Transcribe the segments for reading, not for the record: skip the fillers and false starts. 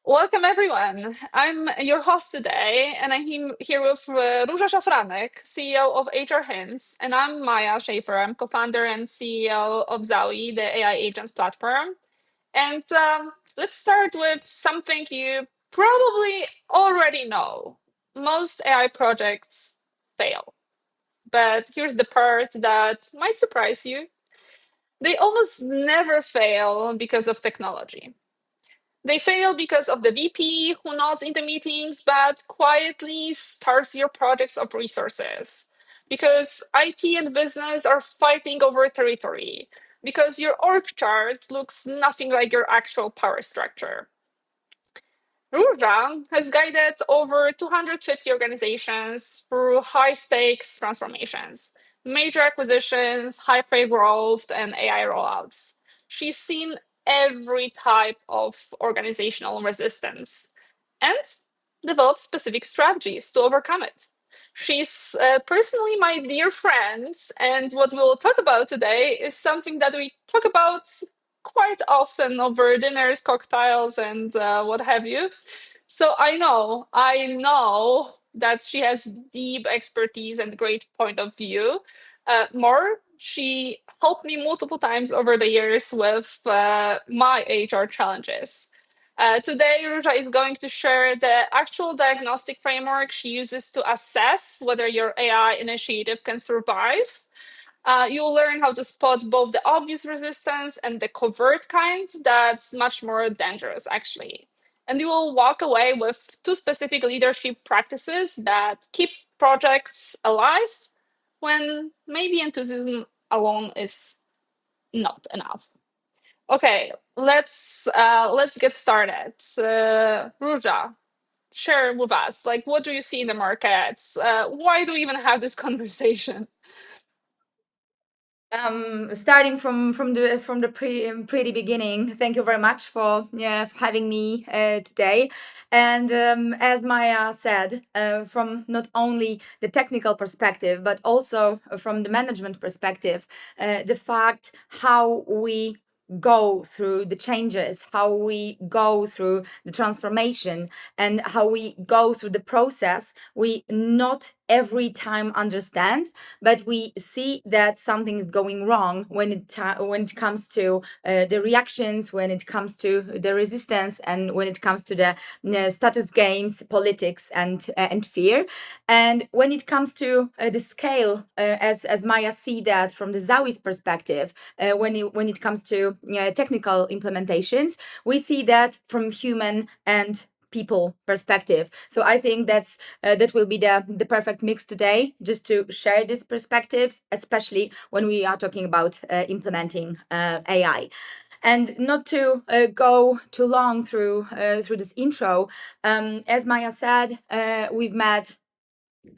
Welcome, everyone. I'm your host today, and I'm here with Róża Szafranek, CEO of HR Hints, and I'm Maja Schaefer. I'm co-founder and CEO of Zowie, the AI agents platform. And let's start with something you probably already know. Most AI projects fail, but here's the part that might surprise you. They almost never fail because of technology. They fail because of the VP who nods in the meetings but quietly starves your projects of resources. Because IT and business are fighting over territory. Because your org chart looks nothing like your actual power structure. Róża has guided over 250 organizations through high stakes transformations, major acquisitions, hypergrowth, and AI rollouts. She's seen every type of organizational resistance and developed specific strategies to overcome it. She's personally my dear friend, and what we'll talk about today is something that we talk about quite often over dinners, cocktails, and what have you. So I know that she has deep expertise and great point of view. She helped me multiple times over the years with my HR challenges. Today, Ruja is going to share the actual diagnostic framework she uses to assess whether your AI initiative can survive. You'll learn how to spot both the obvious resistance and the covert kind that's much more dangerous, actually. And you will walk away with two specific leadership practices that keep projects alive when maybe enthusiasm alone is not enough. Okay, let's get started. Ruja, share with us, like, what do you see in the markets? Why do we even have this conversation? Starting from the pretty beginning, thank you very much for having me today. And as Maya said, from not only the technical perspective but also from the management perspective, the fact how we go through the changes, how we go through the transformation, and how we go through the process, we not every time understand, but we see that something is going wrong when it comes to the reactions, when it comes to the resistance, and when it comes to the status games, politics, and fear. And when it comes to the scale, as Maya see that from the Zowi's perspective, when it comes to technical implementations, we see that from human and people perspective. So I think that will be the perfect mix today, just to share these perspectives, especially when we are talking about implementing AI. And not to go too long through this intro, as Maya said, we've met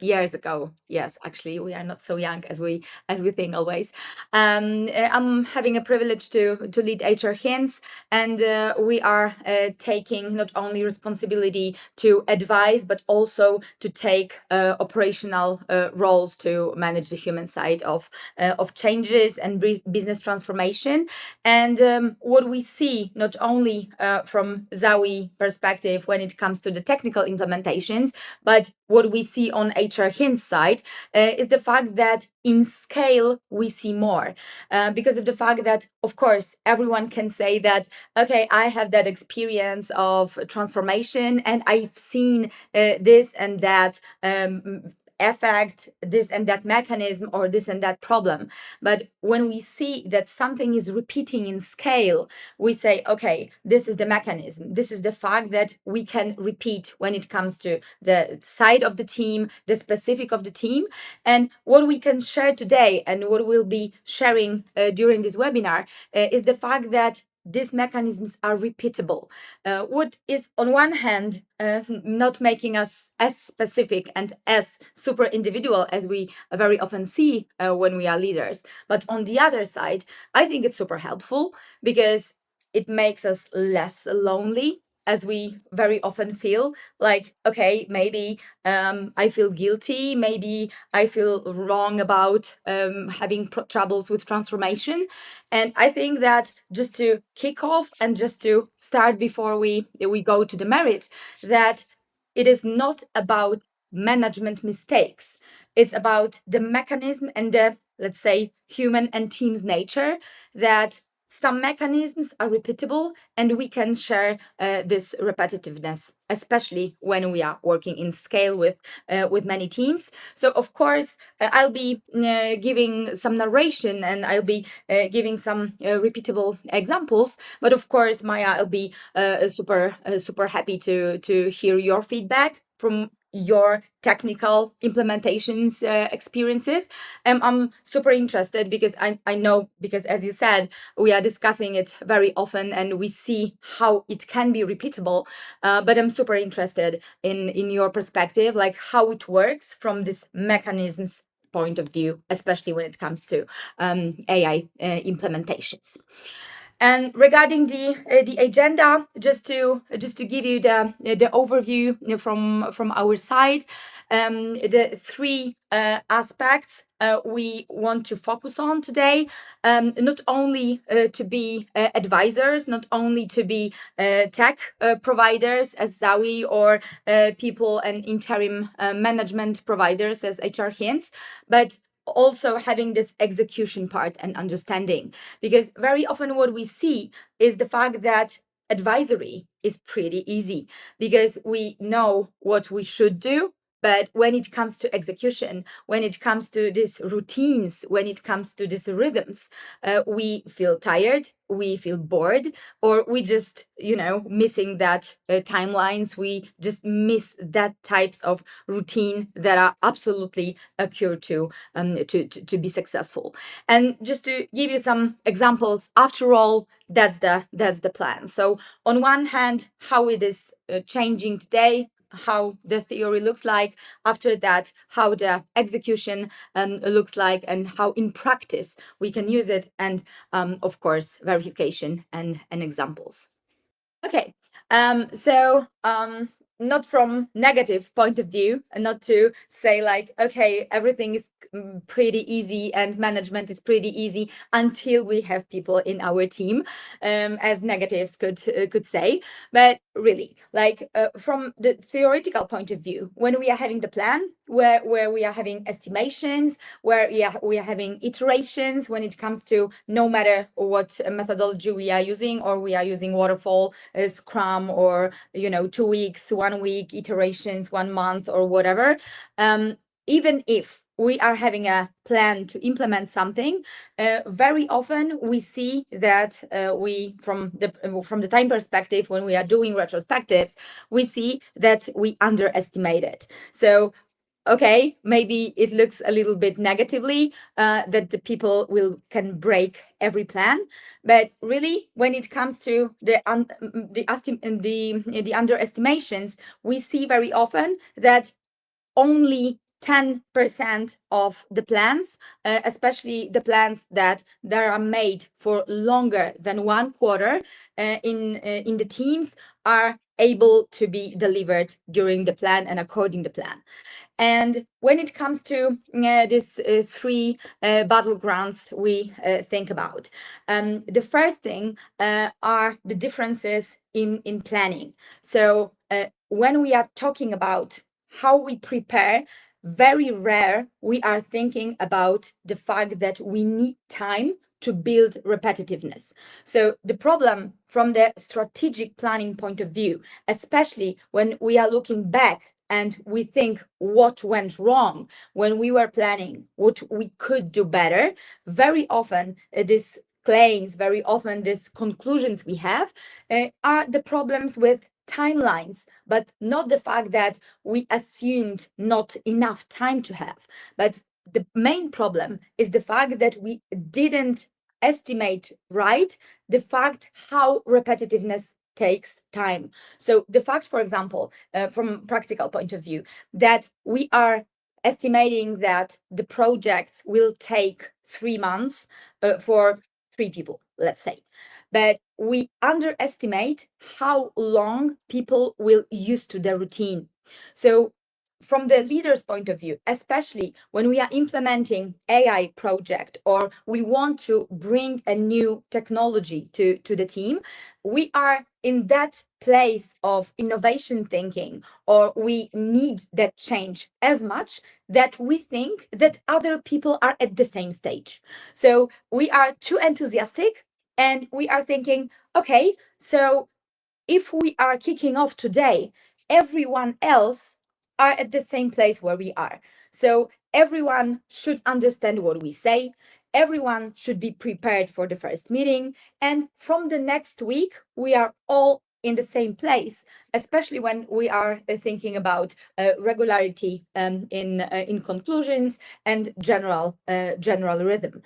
years ago. Yes, actually, we are not so young as we think always. I'm having a privilege to lead HR Hints, and we are taking not only responsibility to advise but also to take operational roles to manage the human side of changes and business transformation. And what we see not only from Zowie perspective when it comes to the technical implementations, but what we see on HR Hints side is the fact that in scale we see more, because of the fact that, of course, everyone can say that, okay, I have that experience of transformation and I've seen this and that effect, this and that mechanism, or this and that problem. But when we see that something is repeating in scale, we say, okay, this is the mechanism. This is the fact that we can repeat when it comes to the side of the team, the specific of the team. And what we can share today and what we'll be sharing during this webinar is the fact that these mechanisms are repeatable. What is on one hand not making us as specific and as super individual as we very often see when we are leaders. But on the other side, I think it's super helpful because it makes us less lonely. as we very often feel, like, okay, maybe I feel guilty, maybe I feel wrong about having troubles with transformation. And I think that just to kick off and just to start before we go to the merit, that it is not about management mistakes. It's about the mechanism and the, let's say, human and team's nature, that some mechanisms are repeatable and we can share this repetitiveness, especially when we are working in scale with many teams. So of course I'll be giving some narration and I'll be giving some repeatable examples, but of course, Maya, I'll be super happy to hear your feedback from your technical implementations experiences. I'm super interested because I know, because as you said, we are discussing it very often and we see how it can be repeatable, but I'm super interested in your perspective, like how it works from this mechanisms point of view, especially when it comes to AI implementations. And regarding the agenda, just to give you the overview from our side, the three aspects we want to focus on today, not only to be advisors, not only to be tech providers as Zowie, or people and interim management providers as HR Hints, but also having this execution part and understanding. Because very often what we see is the fact that advisory is pretty easy because we know what we should do. But when it comes to execution, when it comes to these routines, when it comes to these rhythms, we feel tired, we feel bored, or we just, missing that timelines. We just miss that types of routine that are absolutely occur to be successful. And just to give you some examples, after all, that's the plan. So on one hand, how it is changing today, how the theory looks like, after that how the execution looks like, and how in practice we can use it, and of course verification and examples. Okay, so not from negative point of view, and not to say like, okay, everything is pretty easy and management is pretty easy until we have people in our team, as negatives could say. But really, like from the theoretical point of view, when we are having the plan, where we are having estimations, where we are having iterations, when it comes to no matter what methodology we are using, or we are using waterfall, Scrum, or 2 weeks, 1 week iterations, 1 month, or whatever, even if we are having a plan to implement something, very often we see that we from the time perspective, when we are doing retrospectives, we see that we underestimate it. So okay, maybe it looks a little bit negatively that the people can break every plan, but really, when it comes to the underestimations, we see very often that only 10% of the plans, especially the plans that are made for longer than 1 quarter in the teams, are able to be delivered during the plan and according to the plan. And when it comes to these three battlegrounds we think about, the first thing are the differences in planning. So when we are talking about how we prepare, very rare we are thinking about the fact that we need time to build repetitiveness. So the problem from the strategic planning point of view, especially when we are looking back and we think what went wrong when we were planning, what we could do better, very often these claims, very often these conclusions we have are the problems with timelines, but not the fact that we assumed not enough time to have. But the main problem is the fact that we didn't estimate right the fact how repetitiveness takes time. So the fact, for example, from practical point of view, that we are estimating that the projects will take 3 months for 3 people, let's say. But we underestimate how long people will use to the routine. So from the leader's point of view, especially when we are implementing AI project or we want to bring a new technology to the team, we are in that place of innovation thinking, or we need that change as much that we think that other people are at the same stage. So we are too enthusiastic and we are thinking, okay, so if we are kicking off today, everyone else are at the same place where we are. So everyone should understand what we say. Everyone should be prepared for the first meeting. And from the next week, we are all in the same place, especially when we are thinking about regularity in conclusions and general rhythm.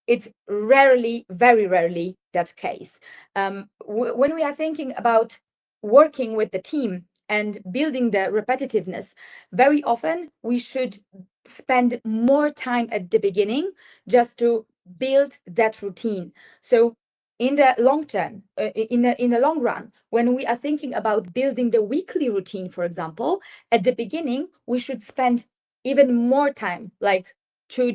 It's rarely, very rarely that case. When we are thinking about working with the team and building the repetitiveness, very often we should spend more time at the beginning just to build that routine. So in the long term, in the long run, when we are thinking about building the weekly routine, for example, at the beginning we should spend even more time, like 2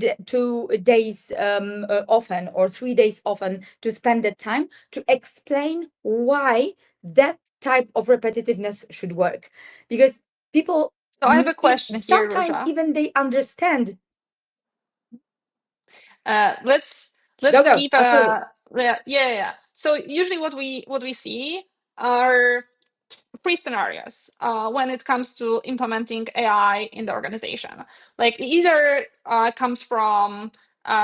days often or 3 days often, to spend that time to explain why that type of repetitiveness should work, because people So I have a question here, sometimes Róża. even they understand. Let's Go, give absolutely. a yeah. So usually what we see are three scenarios when it comes to implementing AI in the organization. Like either comes from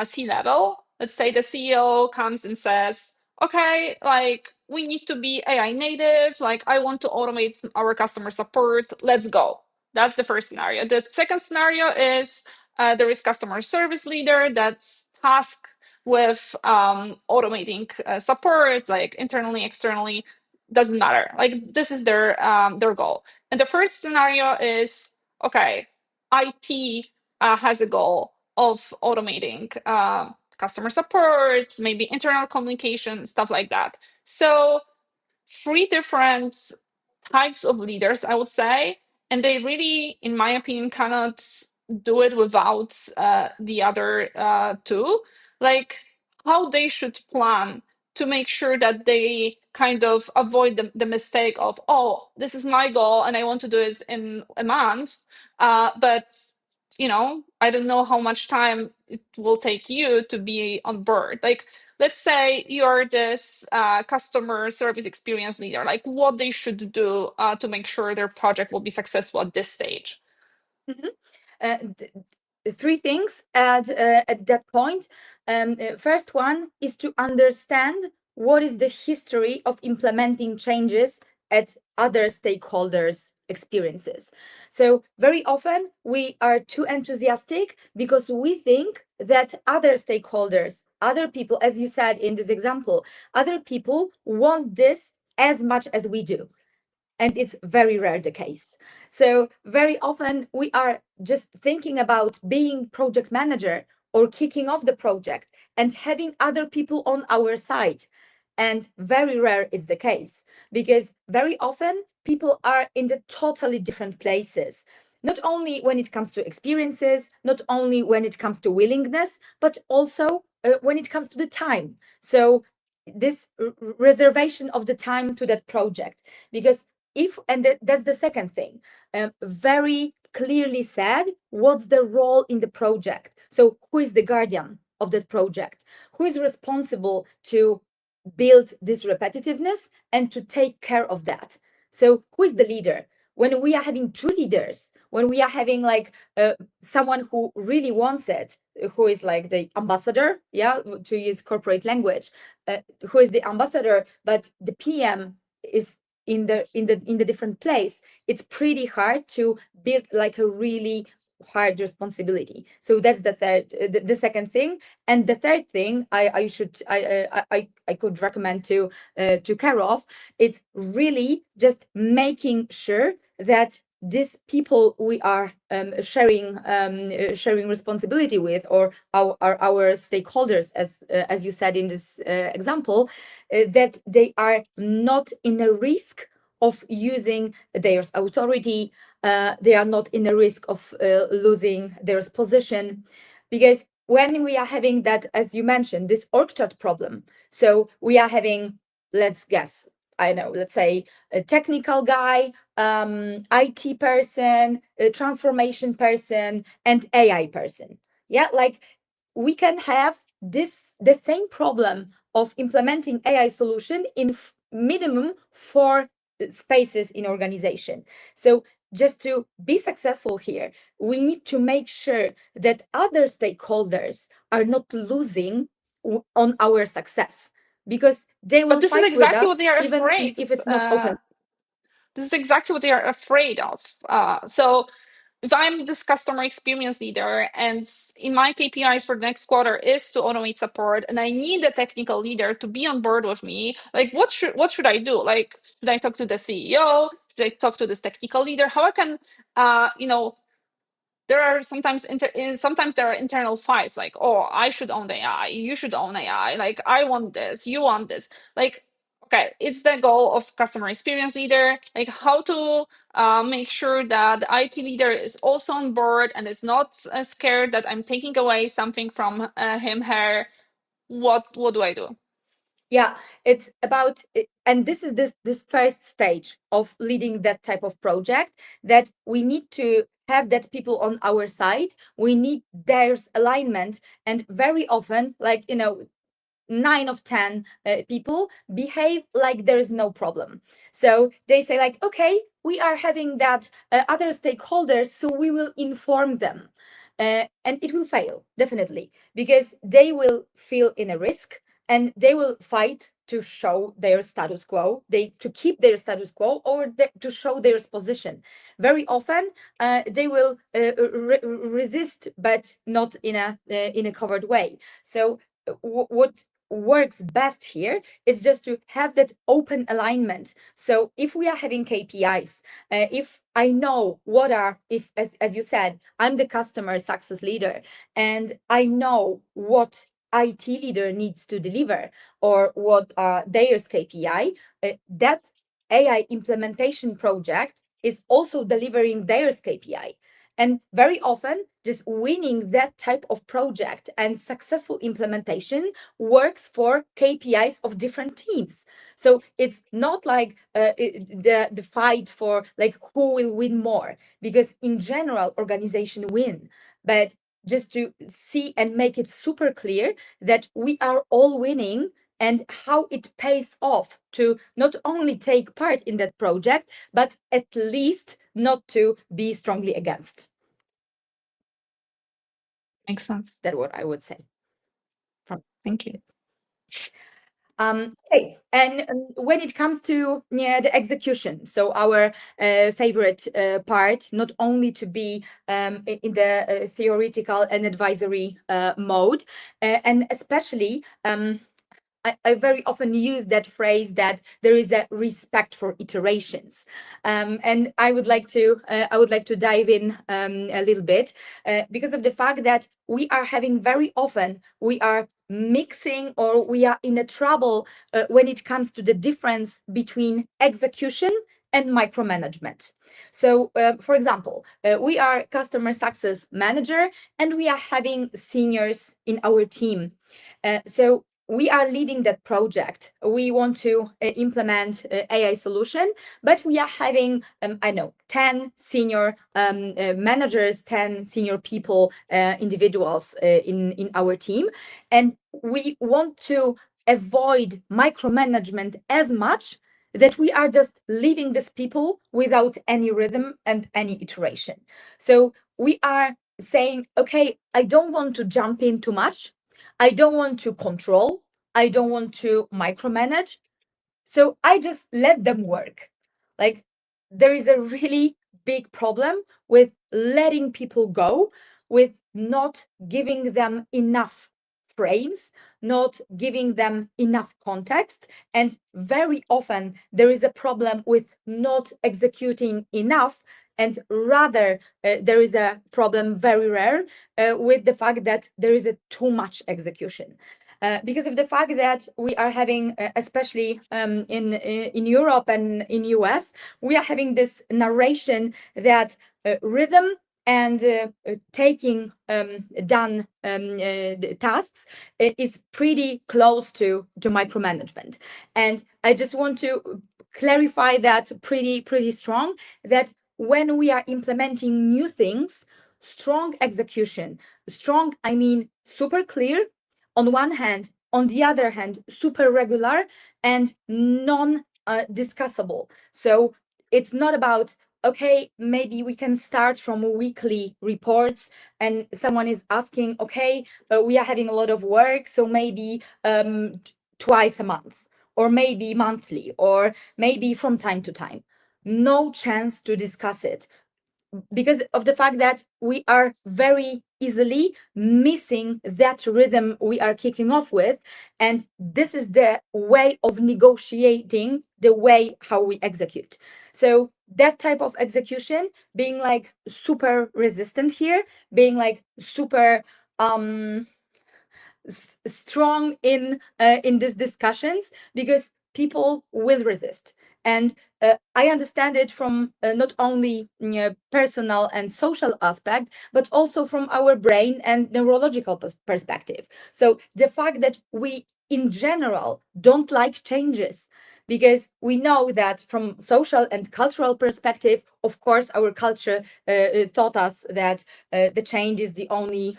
C-level. Let's say the CEO comes and says, okay, like we need to be AI native. Like I want to automate our customer support. Let's go. That's the first scenario. The second scenario is there is customer service leader that's tasked with automating support, like internally, externally, doesn't matter. Like this is their goal. And the first scenario is okay. IT has a goal of automating customer support, maybe internal communication, stuff like that. So three different types of leaders, I would say, and they really, in my opinion, cannot do it without the other two. Like how they should plan to make sure that they kind of avoid the mistake of, oh, this is my goal and I want to do it in a month, but I don't know how much time it will take you to be on board. Like let's say you're this customer service experience leader, like what they should do to make sure their project will be successful at this stage. Three things at that point. First one is to understand what is the history of implementing changes at other stakeholders' experiences. So very often we are too enthusiastic because we think that other stakeholders, other people, as you said in this example, other people want this as much as we do. And it's very rare the case. So very often we are just thinking about being project manager or kicking off the project and having other people on our side. And very rare it's the case, because very often people are in the totally different places. Not only when it comes to experiences, not only when it comes to willingness, but also when it comes to the time. So this reservation of the time to that project, because that's the second thing, very clearly said what's the role in the project. So who is the guardian of that project, who is responsible to build this repetitiveness and to take care of that? So who is the leader? When we are having two leaders, when we are having like someone who really wants it, who is like the ambassador, yeah, to use corporate language, who is the ambassador, but the PM is in the different place, it's pretty hard to build like a really hard responsibility. So that's the second thing. And the third thing I could recommend to care of, it's really just making sure that these people we are sharing responsibility with, or our stakeholders, as you said in this example, that they are not in a risk of using their authority, they are not in a risk of losing their position. Because when we are having that, as you mentioned, this org chart problem, so we are having, let's guess, I know, let's say a technical guy, IT person, a transformation person, and AI person. Yeah, like we can have the same problem of implementing AI solution in minimum 4 spaces in organization. So just to be successful here, we need to make sure that other stakeholders are not losing on our success, because they will But this is fight with exactly what us they are even afraid. if it's not open. This is exactly what they are afraid of. So if I'm this customer experience leader and in my KPIs for the next quarter is to automate support, and I need a technical leader to be on board with me, like what should I do? Like, should I talk to the CEO? Should I talk to this technical leader? How I can, there are sometimes there are internal fights, like, oh, I should own AI, you should own AI, like I want this, you want this. Like, okay, it's the goal of customer experience leader, like how to make sure that the IT leader is also on board and is not scared that I'm taking away something from him, her. What do I do? Yeah, it's about, and this is this first stage of leading that type of project, that we need to have that people on our side. We need there's alignment, and very often, like, 9 of 10 people behave like there is no problem. So they say like, okay, we are having that other stakeholders, so we will inform them. And it will fail, definitely, because they will feel in a risk, and they will fight to show their status quo, to keep their status quo, or to show their position. Very often, they will resist, but not in a covered way. So what works best here is just to have that open alignment. So if we are having KPIs, if I know what are, if as you said, I'm the customer success leader, and I know what IT leader needs to deliver, or what are their KPI, that AI implementation project is also delivering their KPI. And very often, just winning that type of project and successful implementation works for KPIs of different teams. So it's not like the fight for like who will win more, because in general, organization win. But just to see and make it super clear that we are all winning, and how it pays off to not only take part in that project, but at least not to be strongly against. Makes sense. That's what I would say. Thank you. Okay, and when it comes to the execution, so our favorite part, not only to be in the theoretical and advisory mode, and especially I very often use that phrase that there is a respect for iterations, and I would like to dive in a little bit, because of the fact that we are having very often, we are mixing, or we are in a trouble when it comes to the difference between execution and micromanagement. So, for example, we are customer success manager, and we are having seniors in our team. So we are leading that project. We want to implement AI solution, but we are having, I know, 10 senior managers, 10 senior people, individuals in our team. And we want to avoid micromanagement as much, that we are just leaving these people without any rhythm and any iteration. So we are saying, okay, I don't want to jump in too much. I don't want to control. I don't want to micromanage. So I just let them work. Like, there is a really big problem with letting people go, with not giving them enough frames, not giving them enough context. And very often there is a problem with not executing enough and rather there is a problem, very rare, with the fact that there is a too much execution. Because of the fact that we are having, especially in Europe and in US, we are having this narration that rhythm and taking done tasks is pretty close to micromanagement. And I just want to clarify that pretty strong, that when we are implementing new things, strong execution, strong, I mean super clear on one hand, on the other hand, super regular and non discussable. So it's not about, okay, maybe we can start from weekly reports, and someone is asking, okay, we are having a lot of work, so maybe twice a month, or maybe monthly, or maybe from time to time. No chance to discuss it, because of the fact that we are very easily missing that rhythm we are kicking off with. And this is the way of negotiating the way how we execute. So that type of execution, being like super resistant here, being like super strong in these discussions, because people will resist. And I understand it from not only personal and social aspect, but also from our brain and neurological perspective. So the fact that we in general don't like changes, because we know that from social and cultural perspective, of course, our culture taught us that the change is the only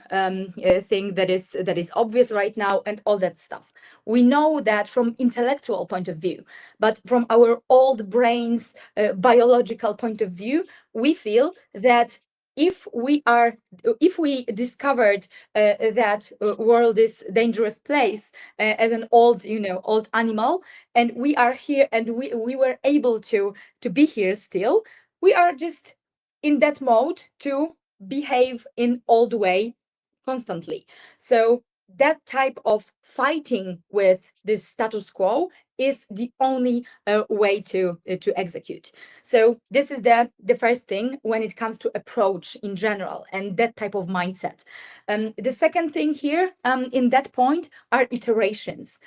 thing that is obvious right now, and all that stuff. We know that from intellectual point of view, but from our old brains biological point of view, we feel that if we discovered that world is dangerous place as an old animal, and we are here, and we were able to be here still, we are just in that mode to behave in old way constantly. So that type of fighting with this status quo is the only way to execute. So this is the first thing when it comes to approach in general, and that type of mindset. The second thing here in that point are iterations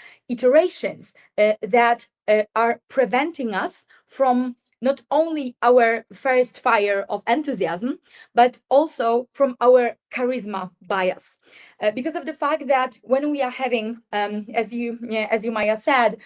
that are preventing us from not only our first fire of enthusiasm, but also from our charisma bias. Because of the fact that when we are having, as you Maya said,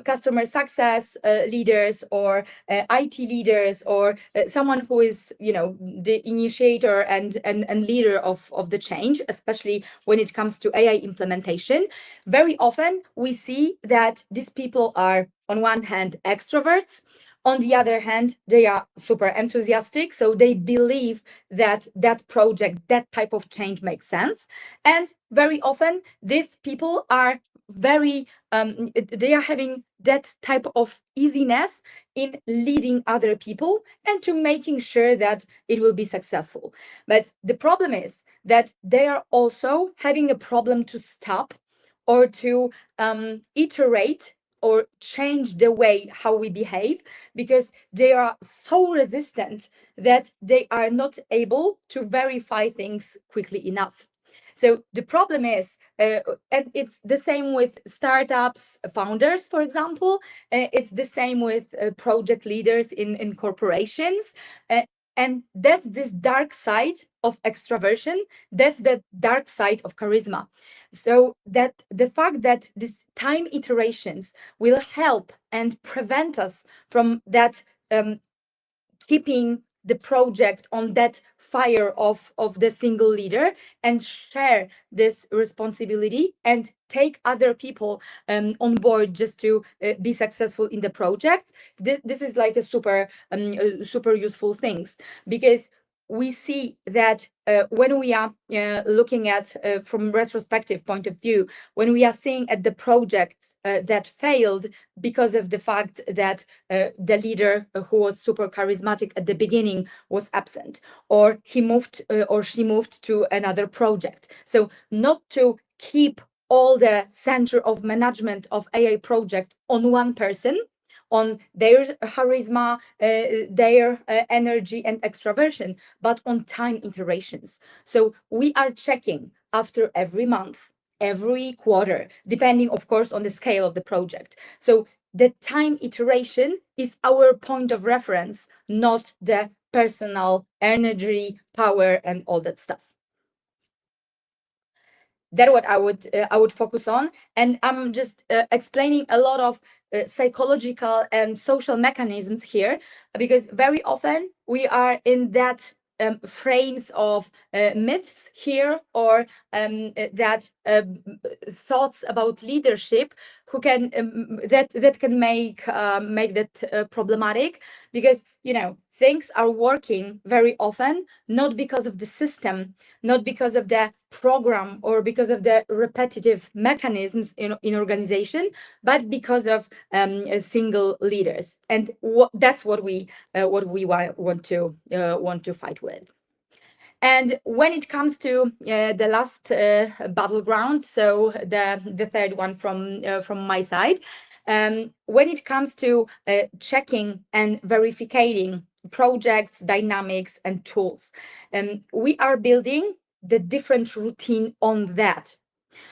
customer success leaders, or IT leaders, or someone who is, the initiator and leader of the change, especially when it comes to AI implementation, very often we see that these people are, on one hand, extroverts. On the other hand, they are super enthusiastic, so they believe that that project, that type of change makes sense. And very often, these people are they are having that type of easiness in leading other people and to making sure that it will be successful. But the problem is that they are also having a problem to stop or to iterate or change the way how we behave, because they are so resistant that they are not able to verify things quickly enough. So the problem is, and it's the same with startups founders, for example, it's the same with project leaders in corporations, and that's this dark side of extroversion, that's the dark side of charisma. So that the fact that these time iterations will help and prevent us from that keeping the project on that fire of the single leader, and share this responsibility and take other people on board just to be successful in the project. This is like a super useful things, because we see that when we are looking at from retrospective point of view, when we are seeing at the projects that failed because of the fact that the leader who was super charismatic at the beginning was absent, or he moved or she moved to another project. So not to keep all the center of management of AI project on one person, on their charisma, their energy and extraversion, but on time iterations. So we are checking after every month, every quarter, depending, of course, on the scale of the project. So the time iteration is our point of reference, not the personal energy, power, and all that stuff. That's what I would focus on, and I'm just explaining a lot of psychological and social mechanisms here, because very often we are in that frames of myths here, or that thoughts about leadership who can that can make that problematic, because things are working very often not because of the system, not because of the program or because of the repetitive mechanisms in organization, but because of single leaders, and that's what we want to fight with. And when it comes to the last battleground, so the third one from my side, when it comes to checking and verifying projects, dynamics, and tools, we are building the different routine on that.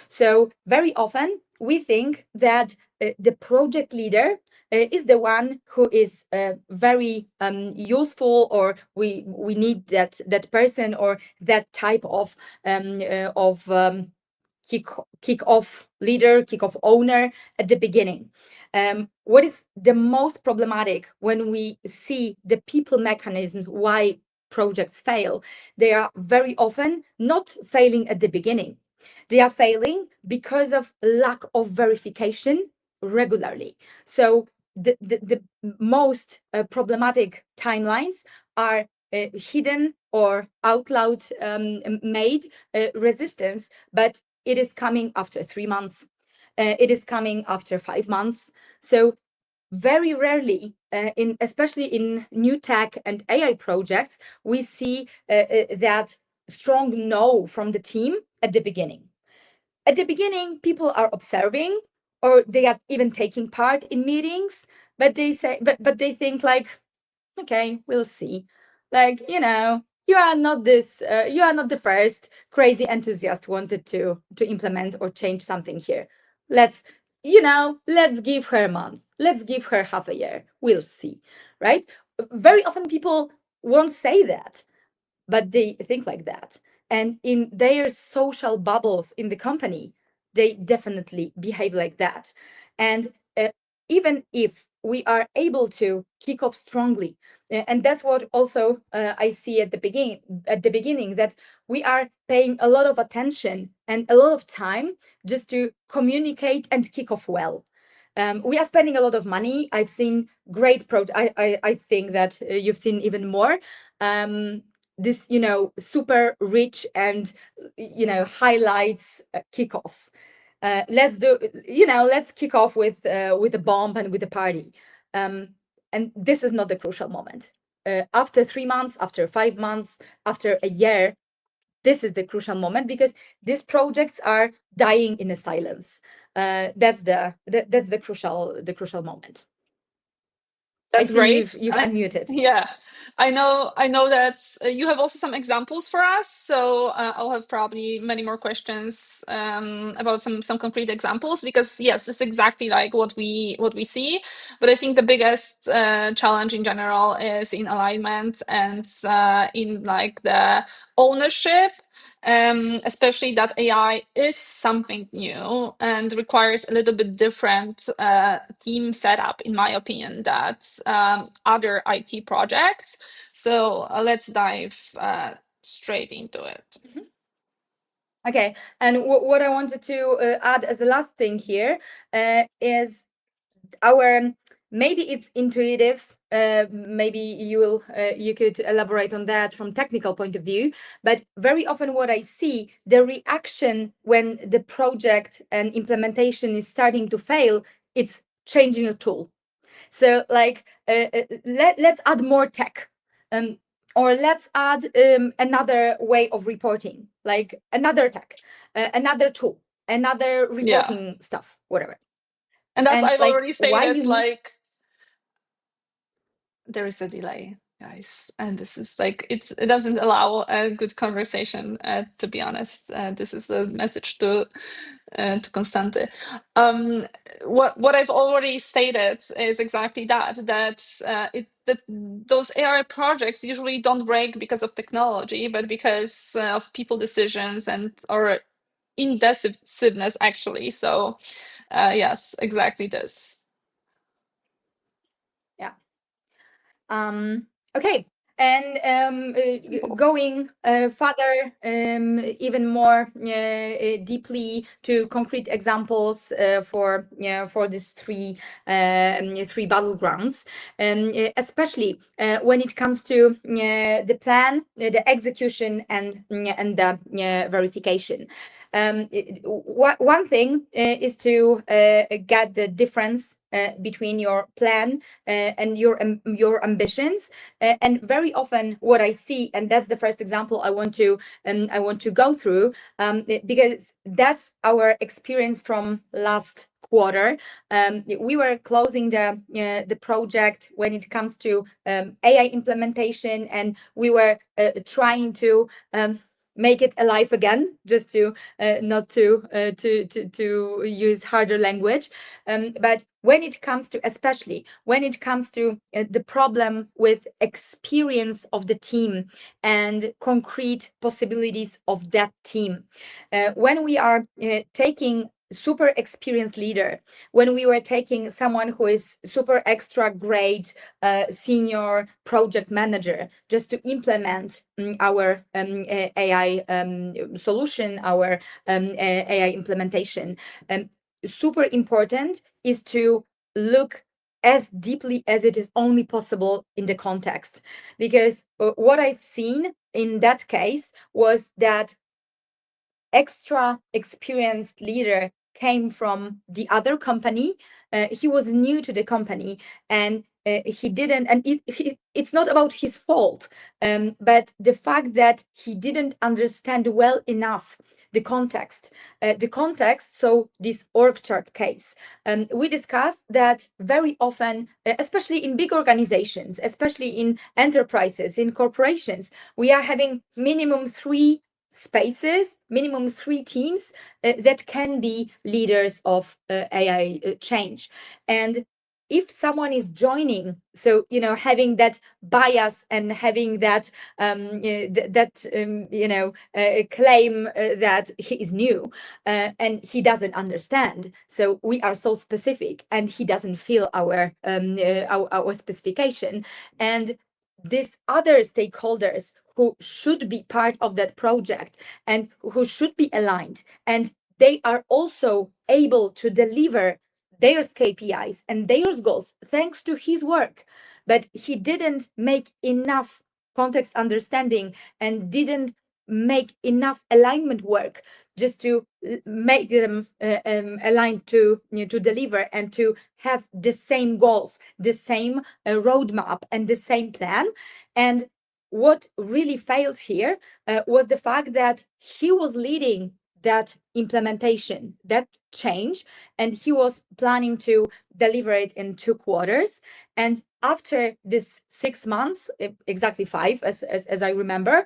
So very often we think that the project leader is the one who is very useful, or we need that person or that type of kick-off leader, kick-off owner at the beginning. What is the most problematic when we see the people mechanisms why projects fail? They are very often not failing at the beginning. They are failing because of lack of verification regularly. So the most problematic timelines are hidden or out loud made resistance, but it is coming after 3 months. It is coming after 5 months. So very rarely, especially in new tech and AI projects, we see that strong no from the team at the beginning. At the beginning, people are observing, or they are even taking part in meetings, but they say, but they think like, okay, we'll see. Like, you are not the first crazy enthusiast wanted to implement or change something here. Let's give her a month. Let's give her half a year. We'll see, right? Very often people won't say that, but they think like that. And in their social bubbles in the company, they definitely behave like that. And even if we are able to kick off strongly, and that's what also I see at the beginning, that we are paying a lot of attention and a lot of time just to communicate and kick off well. We are spending a lot of money. I've seen great I think that you've seen even more. This super rich and highlights kickoffs. Let's kick off with a bomb and with a party, and this is not the crucial moment. After 3 months, after 5 months, after a year, this is the crucial moment, because these projects are dying in a silence. That's the crucial moment. That's I see great. you've unmuted. Yeah, I know that you have also some examples for us. So I'll have probably many more questions about some concrete examples, because yes, this is exactly like what we see. But I think the biggest challenge in general is in alignment and in like the ownership. Especially that AI is something new and requires a little bit different team setup, in my opinion, that other IT projects. So let's dive straight into it. Okay, and what I wanted to add as the last thing here is our, maybe it's intuitive, maybe you could elaborate on that from technical point of view, but very often what I see, the reaction when the project and implementation is starting to fail, it's changing a tool. So like let's add more tech, or let's add another way of reporting, like another tech, another tool, another reporting stuff, whatever. And as And I've like, already why you stated, need like There is a delay, guys, and this is like it doesn't allow a good conversation, to be honest. This is a message to Constante. What I've already stated is exactly that those AI projects usually don't break because of technology, but because of people decisions and or indecisiveness, actually. So yes, exactly this. Yeah. Okay. And Symbols. going further, even more deeply to concrete examples for these three battlegrounds, especially when it comes to the plan, the execution, and the verification. One thing is to get the difference between your plan and your ambitions. And very often, what I see, and that's the first example I want to go through, because that's our experience from last quarter. We were closing the project when it comes to AI implementation, and we were trying to make it alive again, just to not to use harder language. But when it comes to, especially when it comes to the problem with experience of the team and concrete possibilities of that team, when we are taking super experienced leader, when we were taking someone who is super extra great senior project manager just to implement our AI solution, our AI implementation, super important is to look as deeply as it is only possible in the context. Because what I've seen in that case was that extra experienced leader came from the other company. He was new to the company, and he didn't, and it's not about his fault, but the fact that he didn't understand well enough the context. So this org chart case, we discussed that very often, especially in big organizations, especially in enterprises, in corporations, we are having minimum three spaces, minimum three teams that can be leaders of AI change. And if someone is joining, so having that bias and having that claim that he is new and he doesn't understand, so we are so specific and he doesn't feel our specification, and these other stakeholders who should be part of that project and who should be aligned, and they are also able to deliver their KPIs and their goals thanks to his work. But he didn't make enough context understanding and didn't make enough alignment work just to make them aligned to deliver and to have the same goals, the same roadmap, and the same plan. And what really failed here was the fact that he was leading that implementation, that change, and he was planning to deliver it in 2 quarters. And after this 6 months, exactly 5, as I remember,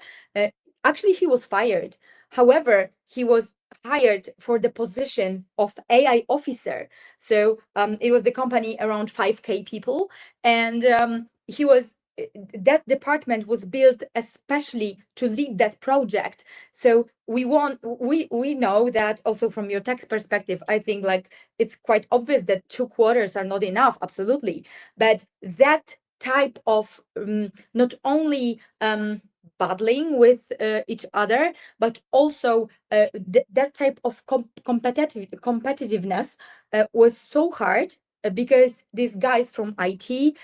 actually he was fired. However, he was hired for the position of AI officer. So it was the company around 5K people, and he was that department was built especially to lead that project. So we know that also from your tax perspective, I think like it's quite obvious that 2 quarters are not enough, absolutely. But that type of not only battling with each other, but also that type of competitiveness was so hard because these guys from IT,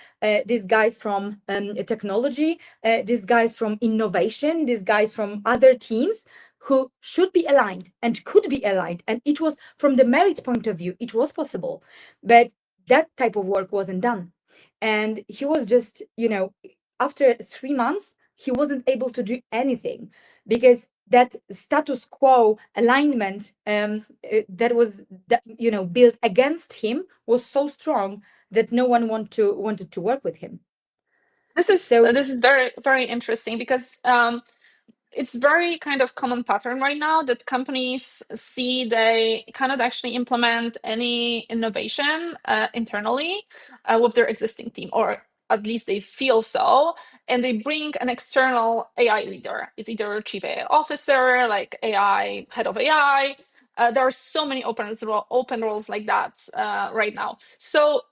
these guys from technology, these guys from innovation, these guys from other teams who should be aligned and could be aligned. And it was from the merit point of view, it was possible, but that type of work wasn't done. And he was just, after 3 months, he wasn't able to do anything because that status quo alignment that was built against him was so strong that no one wanted to work with him. So this is very very interesting because it's very kind of common pattern right now that companies see they cannot actually implement any innovation internally with their existing team, or at least they feel so, and they bring an external AI leader. It's either chief AI officer, like AI head of AI. There are so many open roles like that right now. So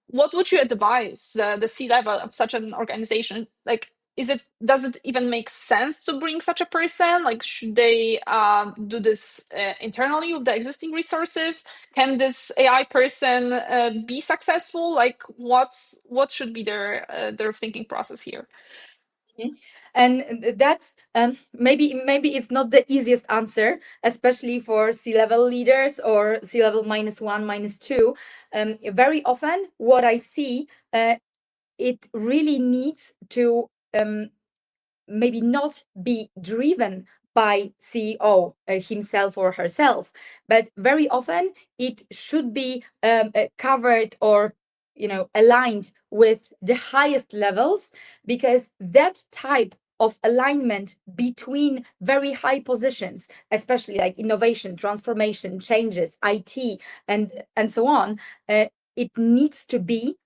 what would you advise the C-level of such an organization? Like, does it even make sense to bring such a person? Like, should they do this internally with the existing resources? Can this AI person be successful? Like, what should be their thinking process here? and that's maybe it's not the easiest answer, especially for C-level leaders or C-level -1, -2. Very often what I see, it really needs to maybe not be driven by CEO himself or herself, but very often it should be covered or aligned with the highest levels, because that type of alignment between very high positions, especially like innovation, transformation, changes, IT, and so on, it needs to be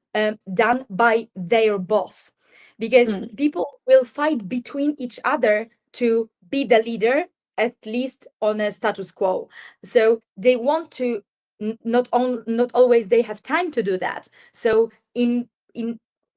done by their boss, because Mm. people will fight between each other to be the leader, at least on a status quo. So they want to not always they have time to do that. So in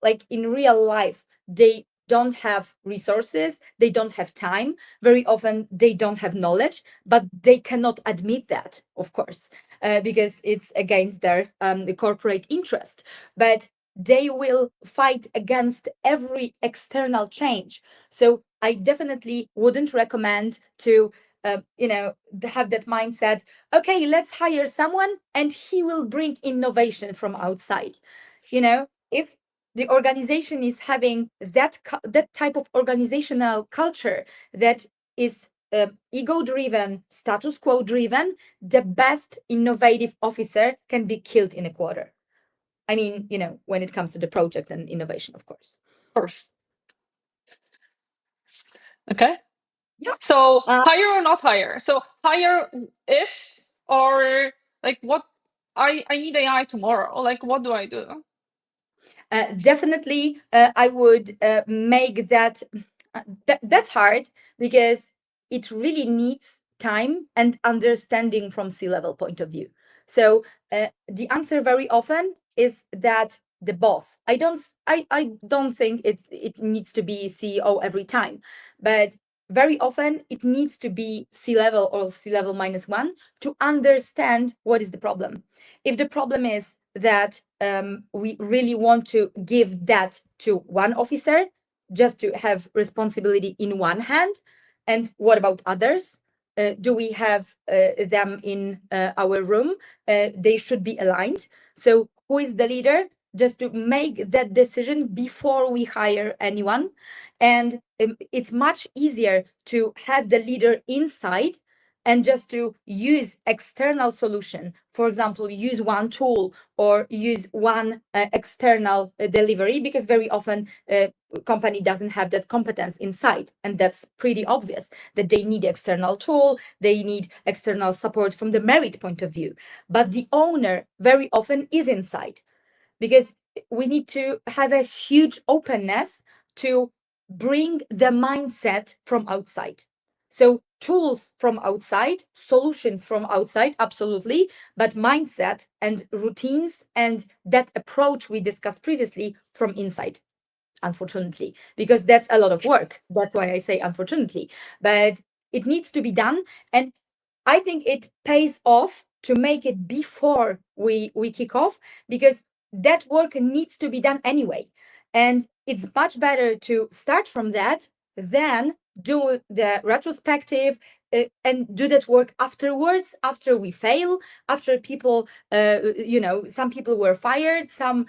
like in real life, they don't have resources, they don't have time, very often they don't have knowledge, but they cannot admit that, of course, because it's against their the corporate interest. But they will fight against every external change. So I definitely wouldn't recommend to have that mindset. Okay, let's hire someone and he will bring innovation from outside. If the organization is having that type of organizational culture that is ego driven, status quo driven, the best innovative officer can be killed in a quarter. I mean, when it comes to the project and innovation, of course. Of course. Okay. Yeah. So Uh, hire or not hire? So hire if, or like what? I need AI tomorrow. Like, what do I do? Definitely, I would make that. That's hard because it really needs time and understanding from C-level point of view. So the answer very often is that the boss. I don't think it needs to be CEO every time, but very often it needs to be C-level or C-level -1 to understand what is the problem. If the problem is that we really want to give that to one officer just to have responsibility in one hand, and what about others? Do we have them in our room? They should be aligned. So who is the leader? Just to make that decision before we hire anyone. And it's much easier to have the leader inside and just to use external solution. For example, use one tool or use one external delivery, because very often company doesn't have that competence inside, and that's pretty obvious that they need external tool, they need external support from the merit point of view. But the owner very often is inside, because we need to have a huge openness to bring the mindset from outside. So tools from outside, solutions from outside, absolutely, but mindset and routines and that approach we discussed previously from inside, unfortunately, because that's a lot of work. That's why I say unfortunately, but it needs to be done. And I think it pays off to make it before we kick off, because that work needs to be done anyway. And it's much better to start from that than do the retrospective and do that work afterwards, after we fail, after people, some people were fired, some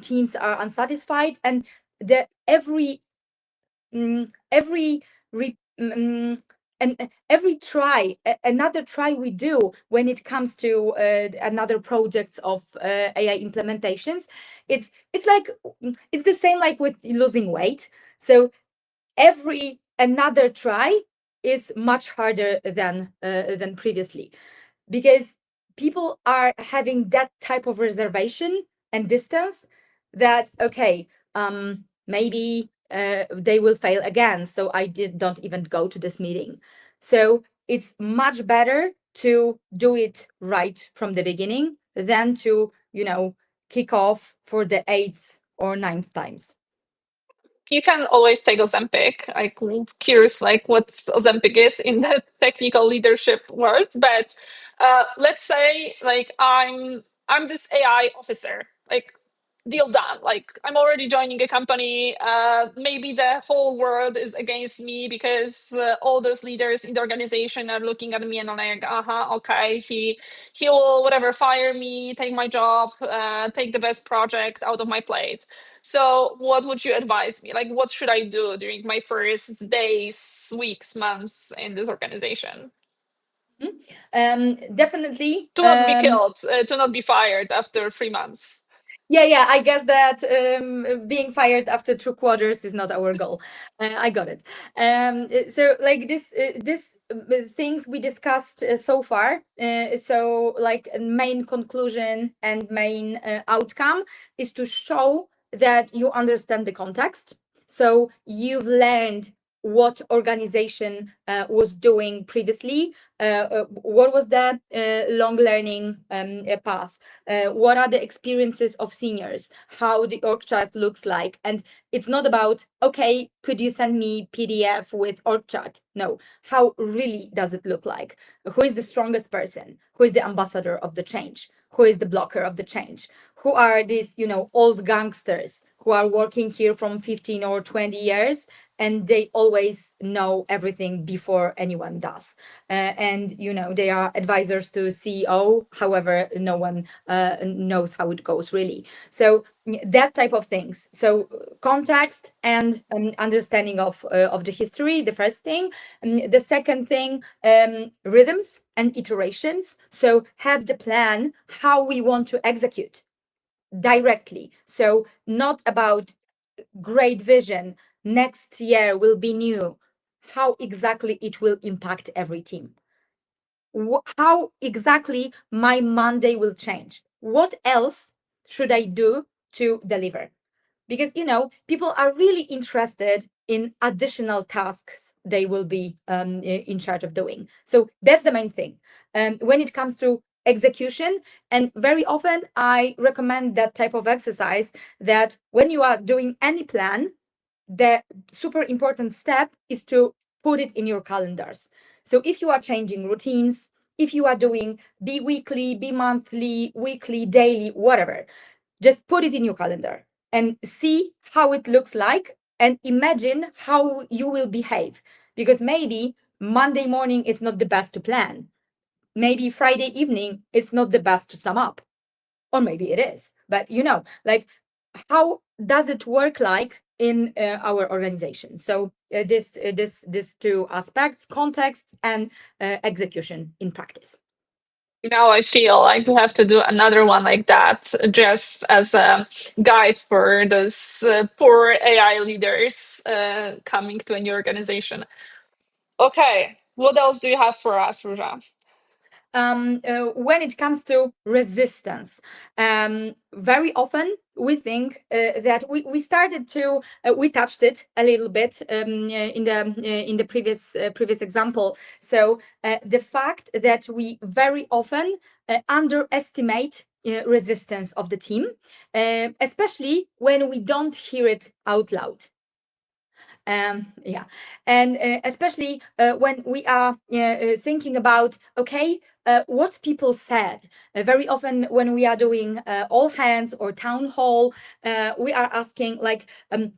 teams are unsatisfied, and the every re, and every another try we do when it comes to another projects of AI implementations, it's like it's the same like with losing weight. So every another try is much harder than previously, because people are having that type of reservation and distance that, okay, maybe they will fail again, so don't even go to this meeting. So it's much better to do it right from the beginning than to, kick off for the eighth or ninth times. You can always take Ozempic. Like, curious, like what Ozempic is in the technical leadership world. But let's say, like, I'm this AI officer. Like, deal done. Like, I'm already joining a company. Maybe the whole world is against me because all those leaders in the organization are looking at me and I'm like, okay, he will whatever fire me, take my job, take the best project out of my plate. So, what would you advise me? Like, what should I do during my first days, weeks, months in this organization? Definitely. To not be killed, to not be fired after 3 months. Yeah, I guess that being fired after 2 quarters is not our goal. I got it. So like this things we discussed so far. So like main conclusion and main outcome is to show that you understand the context. So you've learned what organization was doing previously, what was that long learning path, what are the experiences of seniors, how the org chart looks like. And it's not about, okay, could you send me PDF with org chart? No, how really does it look like? Who is the strongest person? Who is the ambassador of the change? Who is the blocker of the change? Who are these, old gangsters who are working here from 15 or 20 years, and they always know everything before anyone does. And they are advisors to CEO. However, no one knows how it goes really. So that type of things. So context and understanding of the history, the first thing. The second thing, rhythms and iterations. So have the plan how we want to execute directly. So not about great vision, next year will be new, how exactly it will impact every team, how exactly my Monday will change, what else should I do to deliver. Because people are really interested in additional tasks they will be in charge of doing. So that's the main thing when it comes to execution. And very often I recommend that type of exercise, that when you are doing any plan, the super important step is to put it in your calendars. So if you are changing routines, if you are doing bi-weekly, bi-monthly, weekly, daily, whatever, just put it in your calendar and see how it looks like and imagine how you will behave. Because maybe Monday morning it's not the best to plan. Maybe Friday evening it's not the best to sum up. Or maybe it is. But like, how does it work like in our organization? So this two aspects, context and execution in practice. Now I feel like we have to do another one like that, just as a guide for those poor AI leaders coming to a new organization. Okay, what else do you have for us, Róża? When it comes to resistance, very often we think that we started to we touched it a little bit in the previous example. So the fact that we very often underestimate resistance of the team, especially when we don't hear it out loud. Yeah, and especially when we are thinking about, okay, what people said. Very often when we are doing all hands or town hall, we are asking like,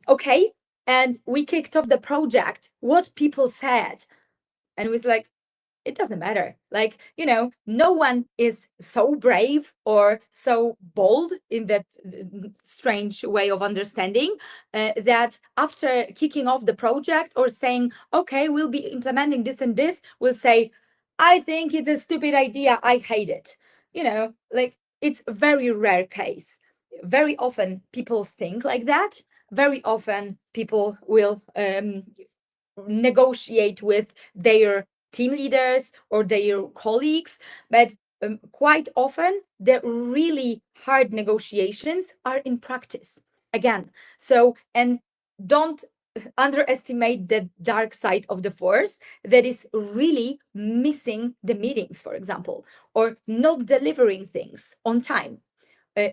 okay, and we kicked off the project, what people said. And it was like, it doesn't matter. Like, no one is so brave or so bold in that strange way of understanding that after kicking off the project or saying, okay, we'll be implementing this and this, will say, I think it's a stupid idea, I hate it. Like, it's a very rare case. Very often people think like that. Very often people will negotiate with their team leaders or their colleagues, but quite often the really hard negotiations are in practice again. So, and don't underestimate the dark side of the force that is really missing the meetings, for example, or not delivering things on time.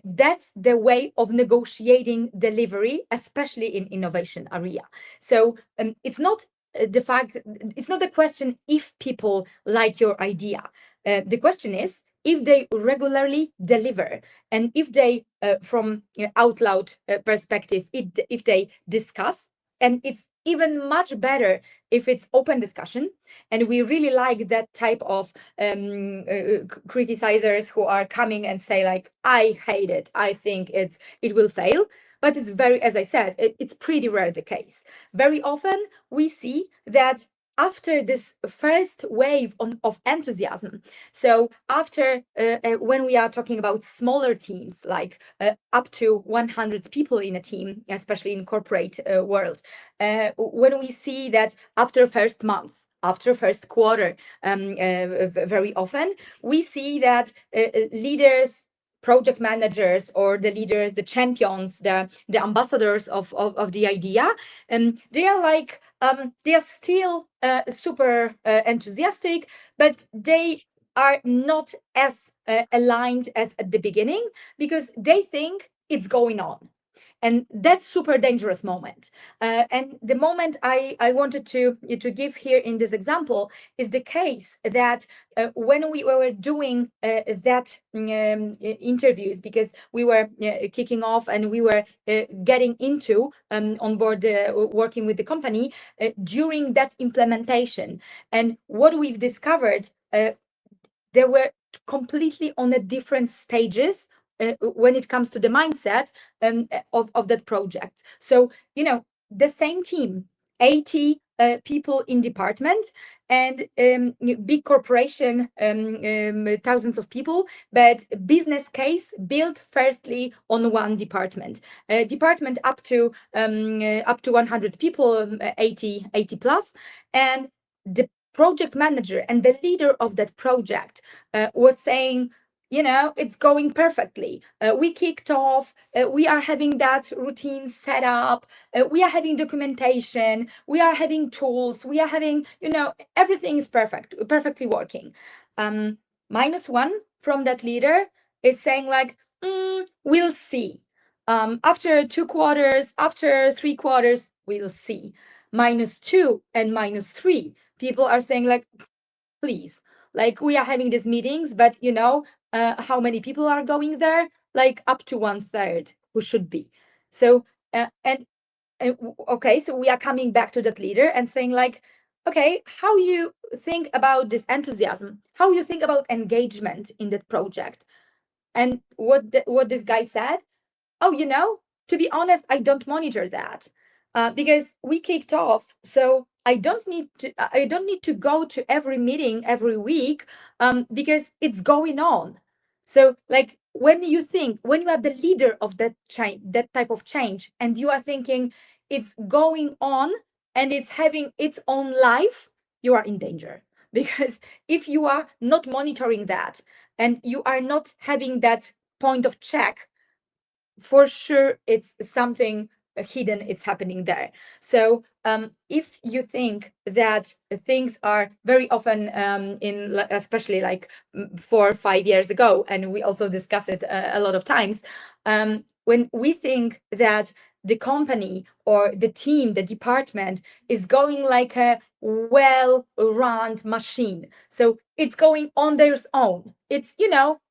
That's the way of negotiating delivery, especially in innovation area. So it's not the fact, it's not the question if people like your idea. The question is if they regularly deliver, and if they, from out loud perspective, if they discuss. And it's even much better if it's open discussion. And we really like that type of criticizers who are coming and say like, I hate it, I think it will fail. But it's very, as I said, it's pretty rare the case. Very often we see that after this first wave of enthusiasm, so after when we are talking about smaller teams, like up to 100 people in a team, especially in corporate world, when we see that after first month, after first quarter, very often we see that leaders, project managers, or the leaders, the champions, the ambassadors of the idea, and they are like, they are still super enthusiastic, but they are not as aligned as at the beginning, because they think it's going on. And that's super dangerous moment. And the moment I wanted to give here in this example is the case that when we were doing that interviews, because we were kicking off and we were getting into on board working with the company during that implementation. And what we've discovered, they were completely on a different stages when it comes to the mindset of that project. So, the same team, 80 people in department, and big corporation, thousands of people, but business case built firstly on one department. Department up to 100 people, 80 plus, and the project manager and the leader of that project was saying, it's going perfectly. We kicked off. We are having that routine set up. We are having documentation. We are having tools. We are having, everything is perfectly working. -1 from that leader is saying like, we'll see. After 2 quarters, after 3 quarters, we'll see. -2 and -3, people are saying like, please, like, we are having these meetings, but how many people are going there? Like up to 1/3 who should be. So okay, so we are coming back to that leader and saying like, okay, how you think about this enthusiasm, how you think about engagement in that project. And what this guy said, oh, to be honest, I don't monitor that because we kicked off. So I don't need to go to every meeting every week because it's going on. So like when you are the leader of that change, that type of change, and you are thinking it's going on and it's having its own life, you are in danger. Because if you are not monitoring that and you are not having that point of check, for sure it's something hidden, it's happening there. So if you think that things are very often especially like 4 or 5 years ago, and we also discuss it a lot of times, when we think that the company or the team, the department is going like a well-run machine, so it's going on their own, it's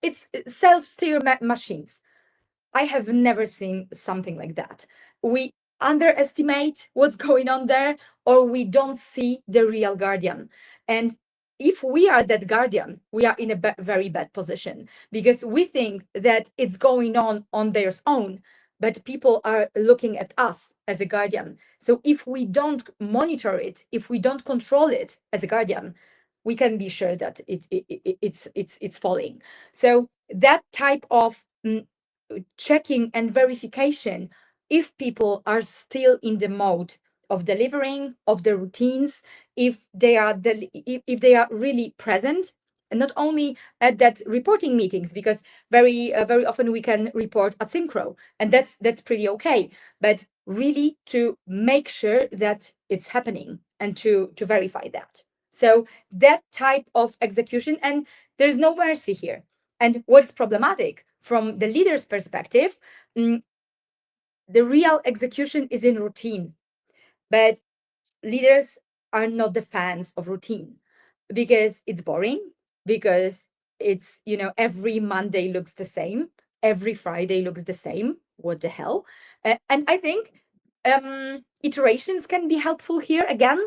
it's self-steer machines. I have never seen something like that. We underestimate what's going on there, or we don't see the real guardian. And if we are that guardian, we are in a very bad position, because we think that it's going on their own, but people are looking at us as a guardian. So if we don't monitor it, if we don't control it as a guardian, we can be sure that it's falling. So that type of checking and verification, if people are still in the mode of delivering, of the routines, if they are if they are really present, and not only at that reporting meetings, because very often we can report asynchro, and that's pretty okay, but really to make sure that it's happening and to verify that. So that type of execution, and there's no mercy here. And what's problematic from the leader's perspective, the real execution is in routine, but leaders are not the fans of routine, because it's boring, because it's, every Monday looks the same, every Friday looks the same. What the hell? And I think iterations can be helpful here again.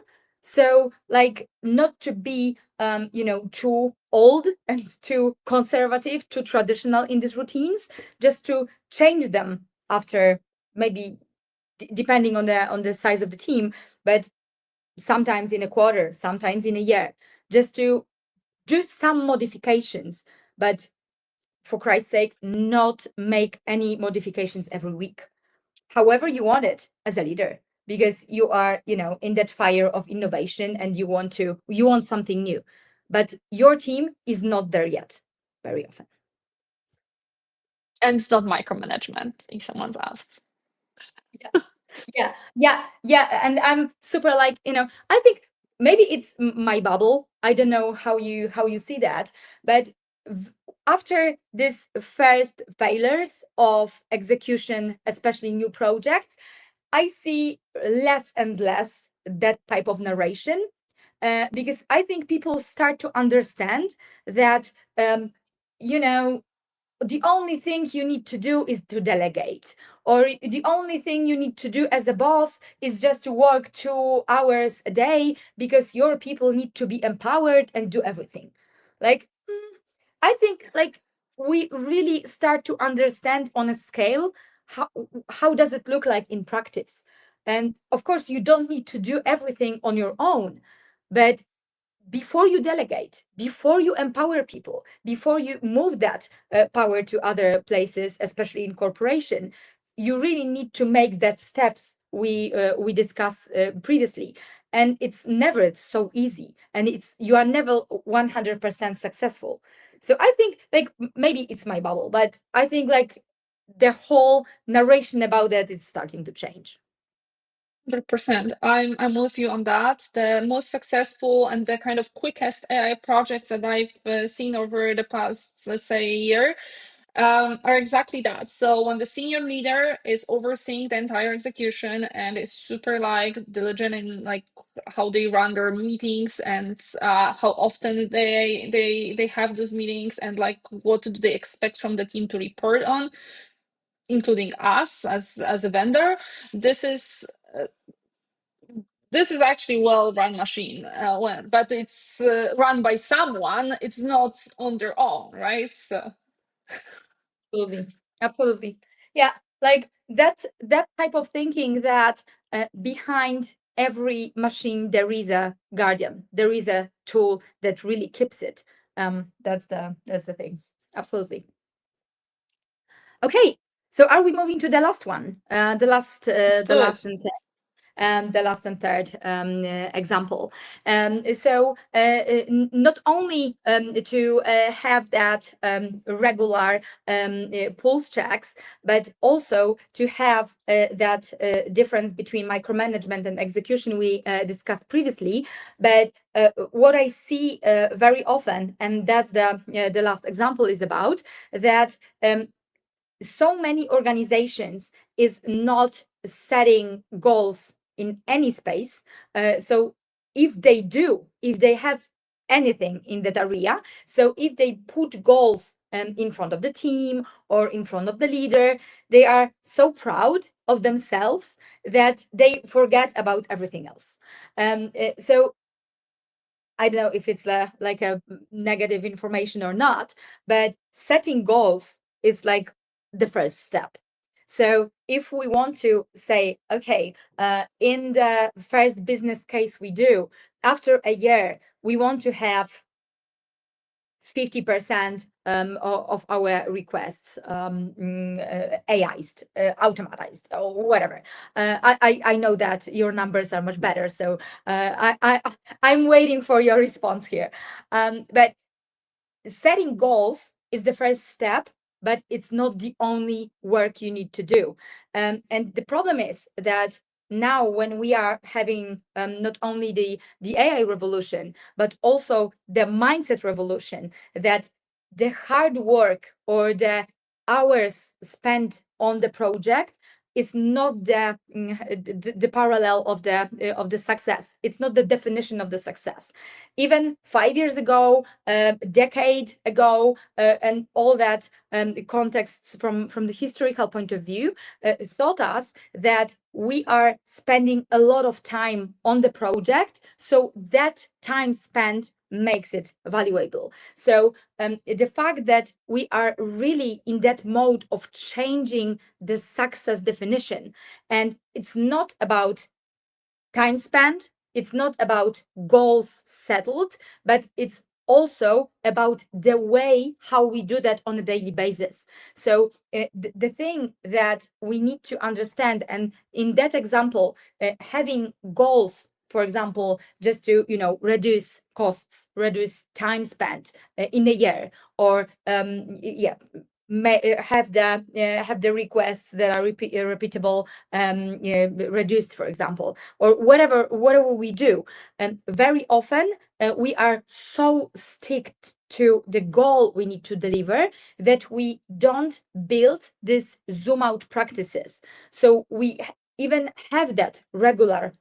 So, like, not to be too old and too conservative, too traditional in these routines, just to change them after, maybe depending on the size of the team, but sometimes in a quarter, sometimes in a year, just to do some modifications, but for Christ's sake, not make any modifications every week. However you want it as a leader, because you are, in that fire of innovation, and you want something new, but your team is not there yet, very often. And it's not micromanagement, if someone's asked. Yeah. And I'm super, like, I think maybe it's my bubble. I don't know how you see that, but after this first failures of execution, especially new projects, I see less and less that type of narration, because I think people start to understand that, you know the only thing you need to do is to delegate, or the only thing you need to do as a boss is just to work 2 hours a day, because your people need to be empowered and do everything. Like, I think, like, we really start to understand on a scale how does it look like in practice. And of course, you don't need to do everything on your own, but before you delegate, before you empower people, before you move that power to other places, especially in corporation, you really need to make that steps we discussed previously. And it's never so easy, and you are never 100% successful. So I think, like, maybe it's my bubble, but I think, like, the whole narration about that is starting to change. 100%. I'm with you on that. The most successful and the kind of quickest AI projects that I've seen over the past, let's say, year, are exactly that. So when the senior leader is overseeing the entire execution and is super, like, diligent in, like, how they run their meetings, and how often they have those meetings, and, like, what do they expect from the team to report on, including us as a vendor. This is this is actually well-run machine, but it's run by someone. It's not on their own, right? So Absolutely. Absolutely. Yeah, like that type of thinking, that behind every machine there is a guardian, there is a tool that really keeps it. That's the thing. Absolutely. Okay, so are we moving to the last one? let's The do it. last the last and third example. So not only to have that regular pulse checks, but also to have that difference between micromanagement and execution we discussed previously. But what I see very often, and that's the last example is about, that so many organizations is not setting goals in any space. So if they have anything in that area, so if they put goals in front of the team or in front of the leader, they are so proud of themselves that they forget about everything else. So I don't know if it's like a negative information or not, but setting goals is like the first step. So if we want to say, okay, in the first business case we do, after a year, we want to have 50% of our requests AI'd, automatized, or whatever. I know that your numbers are much better, so I'm waiting for your response here. But setting goals is the first step, but it's not the only work you need to do. And the problem is that now when we are having not only the AI revolution, but also the mindset revolution, that the hard work or the hours spent on the project is not the parallel of the success. It's not the definition of the success. Even 5 years ago, a decade ago, and all that contexts from the historical point of view taught us that we are spending a lot of time on the project, so that time spent makes it valuable. So the fact that we are really in that mode of changing the success definition, and it's not about time spent, it's not about goals settled, but it's also about the way how we do that on a daily basis. So the thing that we need to understand, and in that example, having goals, for example, just to reduce costs, reduce time spent in a year, or have the requests that are repeatable reduced, for example, or whatever we do. And very often we are so sticked to the goal we need to deliver that we don't build these zoom out practices. So we even have that regular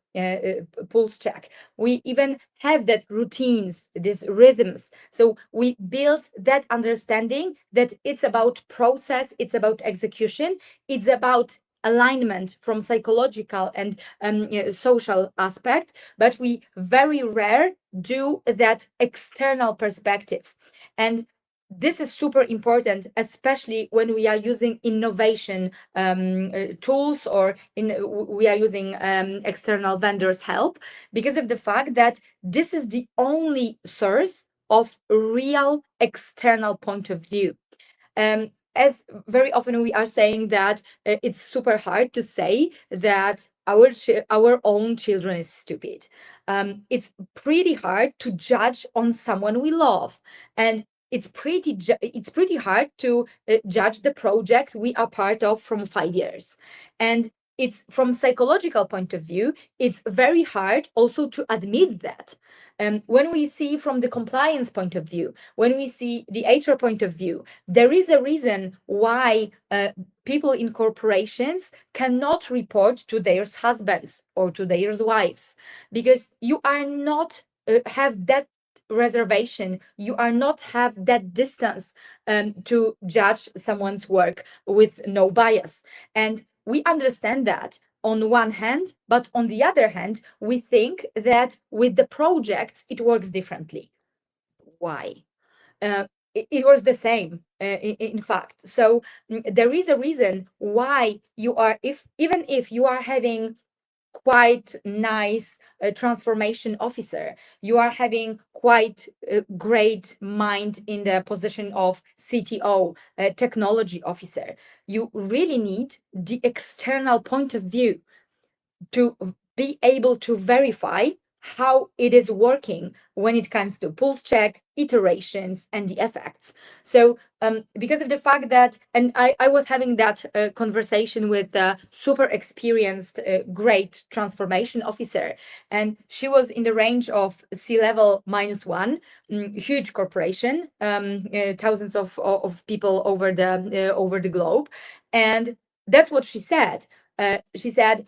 pulse check. We even have that routines, these rhythms. So we build that understanding that it's about process, it's about execution, it's about alignment from psychological and social aspect, but we very rare do that external perspective. And this is super important, especially when we are using innovation tools, or we are using external vendors' help, because of the fact that this is the only source of real external point of view. As very often we are saying that it's super hard to say that our own children is stupid. It's pretty hard to judge on someone we love, and it's pretty hard to judge the project we are part of from 5 years. And it's from psychological point of view, it's very hard also to admit that. When we see from the compliance point of view, when we see the HR point of view, there is a reason why people in corporations cannot report to their husbands or to their wives, because you are not have that reservation, you are not have that distance to judge someone's work with no bias. And we understand that on one hand, but on the other hand, we think that with the projects it works differently. Why? It works the same, in fact. So there is a reason why you are, even if you are having quite nice transformation officer, you are having quite a great mind in the position of CTO, technology officer, you really need the external point of view to be able to verify how it is working when it comes to pulse check, iterations, and the effects. So because of the fact that, and I was having that conversation with a super experienced, great transformation officer, and she was in the range of C-level -1, huge corporation, thousands of people over the globe. And that's what she said. She said,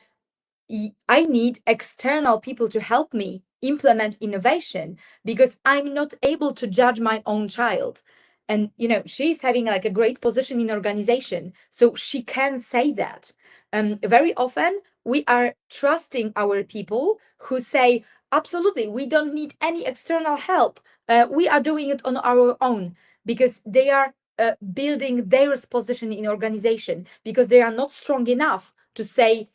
I need external people to help me implement innovation because I'm not able to judge my own child. And she's having like a great position in organization, so she can say that. Very often we are trusting our people who say, absolutely, we don't need any external help. We are doing it on our own because they are building their position in organization, because they are not strong enough to say,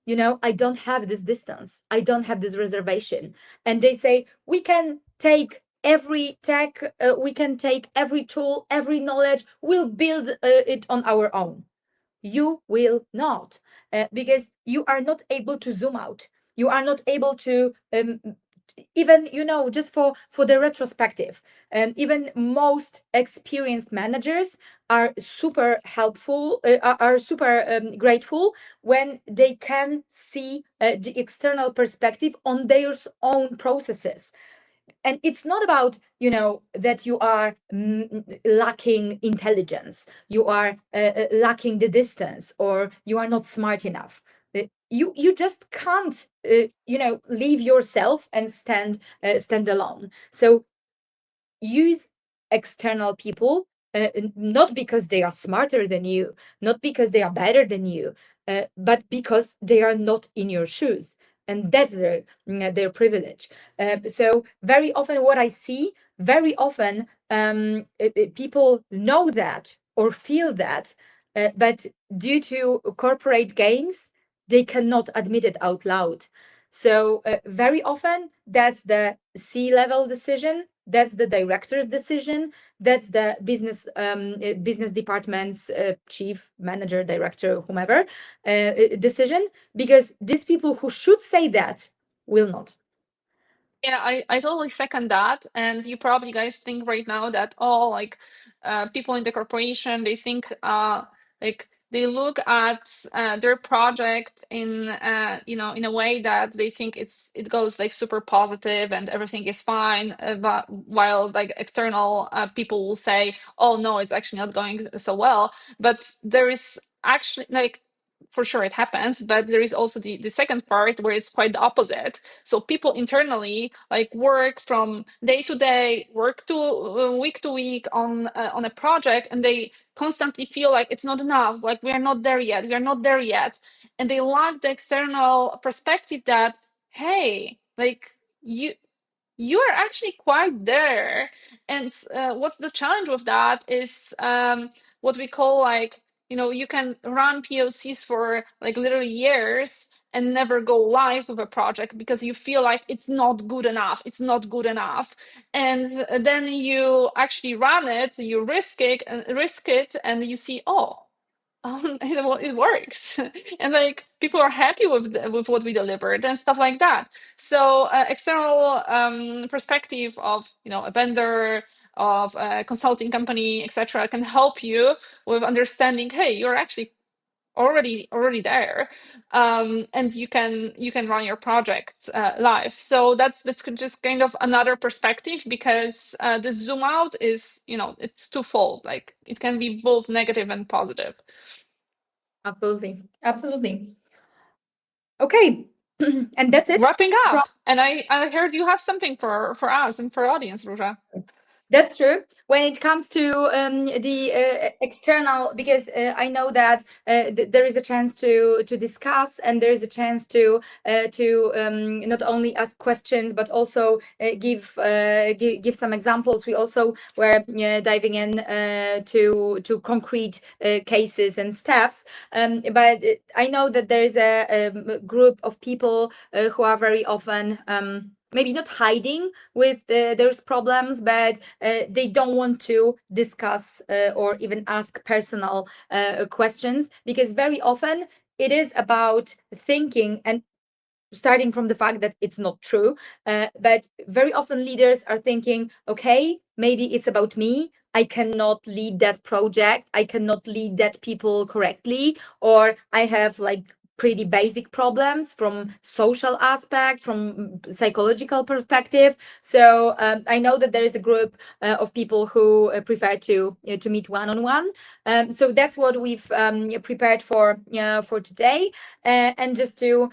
I don't have this distance, I don't have this reservation. And they say, we can take every tech, we can take every tool, every knowledge, we'll build it on our own. You will not, because you are not able to zoom out. You are not able to even, just for the retrospective, even most experienced managers are super helpful, are super grateful when they can see the external perspective on their own processes. And it's not about, that you are lacking intelligence, you are lacking the distance, or you are not smart enough. You just can't leave yourself and stand alone. So use external people, not because they are smarter than you, not because they are better than you, but because they are not in your shoes, and that's their privilege. So very often what I see, very often people know that or feel that, but due to corporate gains, they cannot admit it out loud. So very often that's the C-level decision, that's the director's decision, that's the business department's chief, manager, director, whomever decision, because these people who should say that will not. Yeah, I totally second that. And you probably guys think right now that all like people in the corporation, they think like they look at their project in in a way that they think it goes like super positive and everything is fine, but while like external people will say, oh no, it's actually not going so well. But there is actually like, for sure it happens, but there is also the second part where it's quite the opposite. So people internally like work from day to day, work to week on a project, and they constantly feel like it's not enough, like we are not there yet, we are not there yet. And they lack the external perspective that, hey, like you are actually quite there. And what's the challenge with that is what we call like, you can run POCs for like literally years and never go live with a project because you feel like it's not good enough, it's not good enough. And then you actually run it, you risk it, and you see, oh, it works. And like people are happy with what we delivered and stuff like that. So external perspective of a vendor, of a consulting company, etc., can help you with understanding, hey, you're actually already there, and you can run your project live. So that's just kind of another perspective, because the zoom out is, it's twofold. Like it can be both negative and positive. Absolutely, absolutely. Okay. And that's it Wrapping from. up, and I heard you have something for us and for audience, Róża. That's true. When it comes to the external, because I know that there is a chance to discuss, and there is a chance to not only ask questions but also give some examples. We also were diving in to concrete cases and steps. But I know that there is a group of people who are very often maybe not hiding with those problems, but they don't want to discuss or even ask personal questions, because very often it is about thinking and starting from the fact that it's not true. But very often leaders are thinking, okay, maybe it's about me. I cannot lead that project. I cannot lead that people correctly. Or I have like pretty basic problems from social aspect, from psychological perspective. So I know that there is a group of people who prefer to meet one-on-one. So that's what we've prepared for today, and just to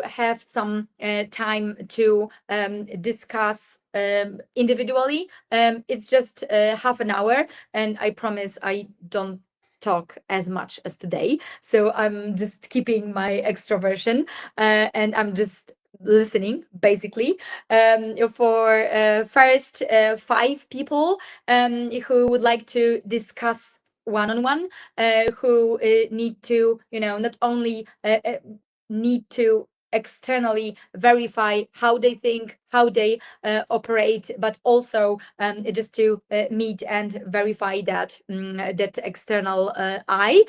have some time to discuss individually. It's just half an hour, and I promise I don't talk as much as today. So I'm just keeping my extroversion, and I'm just listening, basically, for first 5 people who would like to discuss one-on-one, who need to, not only need to externally verify how they think, how they operate, but also just to meet and verify that external eye.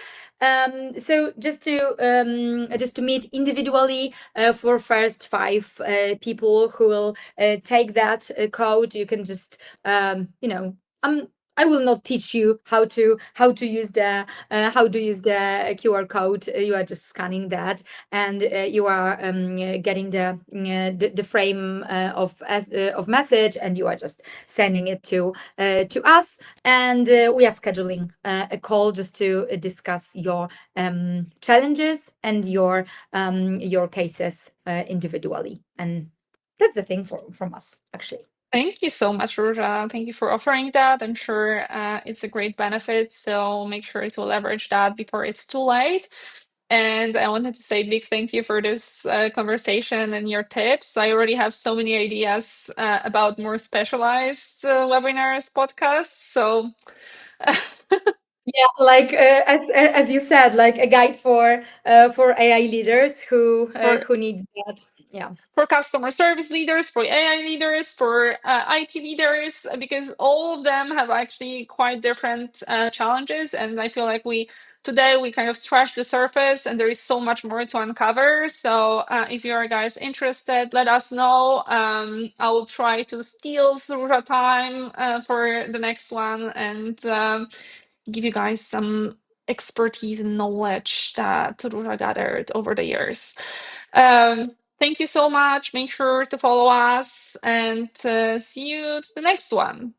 So just to meet individually for first 5 people who will take that code. You can just I will not teach you how to use the QR code. You are just scanning that, and you are getting the frame of message, and you are just sending it to us, and we are scheduling a call just to discuss your challenges and your cases individually, and that's the thing from us, actually. Thank you so much, Róża. Thank you for offering that. I'm sure it's a great benefit. So make sure to leverage that before it's too late. And I wanted to say big thank you for this conversation and your tips. I already have so many ideas about more specialized webinars, podcasts. So Yeah, like as you said, like a guide for AI leaders for who needs that. Yeah. for customer service leaders, for AI leaders, for IT leaders, because all of them have actually quite different challenges. And I feel like today we kind of scratched the surface, and there is so much more to uncover. So if you are guys interested, let us know. I will try to steal Róża time for the next one, and give you guys some expertise and knowledge that Róża gathered over the years. Thank you so much. Make sure to follow us, and see you to the next one.